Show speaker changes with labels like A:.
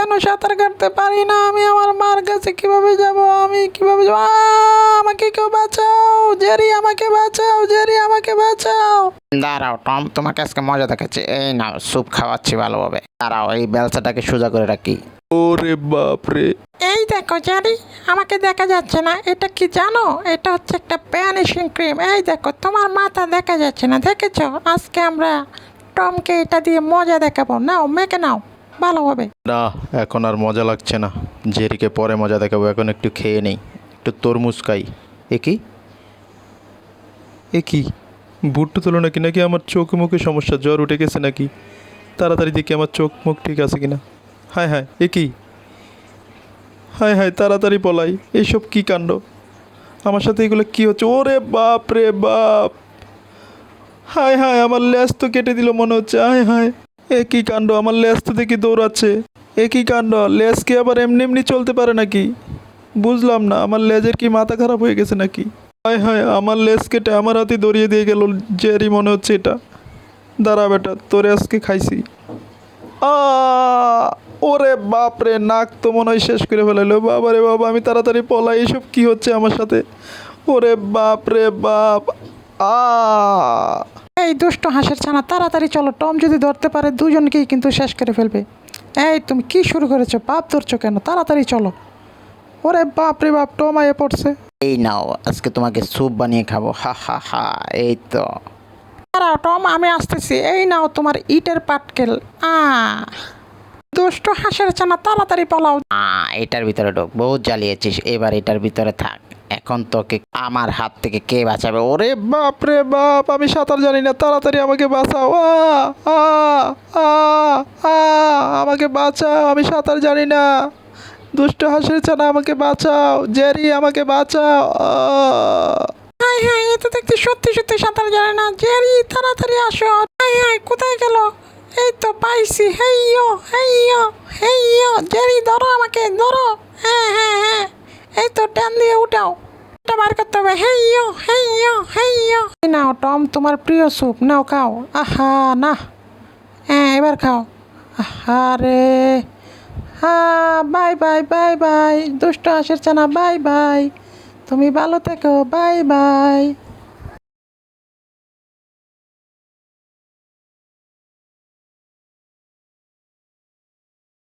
A: কেন সাঁতার কাটতে পারি না? আমি আমার মার কাছে কিভাবে যাব? আমি কিভাবে যাব? আমাকে কেউ বাঁচাও! জেরি আমাকে বাঁচাও! জেরি আমাকে বাঁচাও!
B: দাঁড়াও টম, তোমাকে আজকে মজা দেখাচ্ছি। এই নাও, স্যুপ খাওয়াচ্ছি ভালোভাবে। দাঁড়াও, এই বেলচাটাকে সোজা করে রাখি।
C: ওরে বাপরে!
A: এই দেখো জেরি, আমাকে দেখা যাচ্ছে না। এটা কি জানো? এটা হচ্ছে একটা ভ্যানিশিং ক্রিম। এই দেখো, তোমার মাথা দেখা যাচ্ছে না, দেখেছো? আজকে আমরা টমকে এটা দিয়ে মজা দেখাবো। নাও, মেখে নাও ভালোভাবে।
C: না, এখন আর মজা লাগছে না। জেরিকে পরে মজা দেখাবো, এখন একটু খেয়ে নেই। একটু তরমুজ খাই। এ কি বুট্টু তোলো নাকি? নাকি আমার চোখ মুখে সমস্যা, জ্বর উঠে গেছে নাকি? তাড়াতাড়ি দেখি আমার চোখ মুখ ঠিক আছে কিনা। হায় হায়, হায় হায়, তাড়াতাড়ি পলাই। এইসব কি কাণ্ড! আমার সাথে এগুলো কি হচ্ছে? ওরে বাপ রে বাপ! হায় হায়, আমার লেজ তো কেটে দিল মনে হচ্ছে। হায় হায়, এ কি কাণ্ড! আমার লেজ তো দেখি দৌড়াচ্ছে। এ কি কাণ্ড! লেজ কি আবার এমনি এমনি চলতে পারে নাকি? বুঝলাম না, আমার লেজের কি মাথা খারাপ হয়ে গেছে নাকি? হায় হায়, আমার লেজ কেটে আমার হাতে দড়িয়ে দিয়ে গেল জেরি মনে হচ্ছে এটা। দাঁড়া বেটা, তোরে আজকে খাইছি। আ ওরে বাপ রে, নাক তো মনে হয় শেষ করে ফেলাইলো। বাবা রে বাবা, আমি তাড়াতাড়ি পলাই। এইসব কি হচ্ছে আমার সাথে? ওরে বাপ রে বাপ! আ
A: এই দুষ্ট হাঁসের ছানা, তাড়াতাড়ি চলো। টম যদি ধরতে পারে দুজনকেই কিন্তু শেষ করে ফেলবে। এই তুমি কি শুরু করেছো? বাপ ধরছো কেন? তাড়াতাড়ি চলো। ওরে বাপ রে বাপ, টম আয়ে পড়ছে।
B: এই নাও, আজকে তোমাকে স্যুপ বানিয়ে খাবো। হা হা হা। এই তো।
A: দাঁড়াও টম, আমি আসতেছি। এই নাও তোমার ইটের পাটকেল। আ দুষ্ট হাঁসের ছানা, তাড়াতাড়ি পালাও।
B: এটার ভিতরে ঢোক। বহুত জ্বালিয়েছিস, এবার এটার ভিতরে থাক। এখন তোকে আমার হাত থেকে কে বাঁচাবে? ওরে
C: বাপ রে বাপ, আমি সাঁতার জানি না, তাড়াতাড়ি আমাকে বাঁচাও। আ আ আ আমাকে বাঁচাও, আমি সাঁতার জানি না। দুষ্ট হাঁসের ছানা, আমাকে বাঁচাও। জেরি, আমাকে বাঁচাও।
A: হাই হাই, এ তো দেখতে সত্যি সত্যি সাঁতার জানে না। জেরি, তাড়াতাড়ি আসো। হাই হাই, কোথায় গেল? এই তো পাইছি। হেইয়ো হেইয়ো হেইয়ো। জেরি, ধরো আমাকে, ধরো। হ্যাঁ হ্যাঁ হ্যাঁ, এই তো টান দিয়ে উঠাও। এটা বার করতে হবে। হেইয়ো হেইয়ো হেইয়ো। এই নাও টম, তোমার প্রিয় স্যুপ, নাও খাও। আহা না, হ্যাঁ এবার খাও। আহা রে। হ্যাঁ, বাই বাই বাই বাই দুষ্ট হাঁসের ছানা, বাই বাই। তুমি ভালো থেকো, বাই বাই।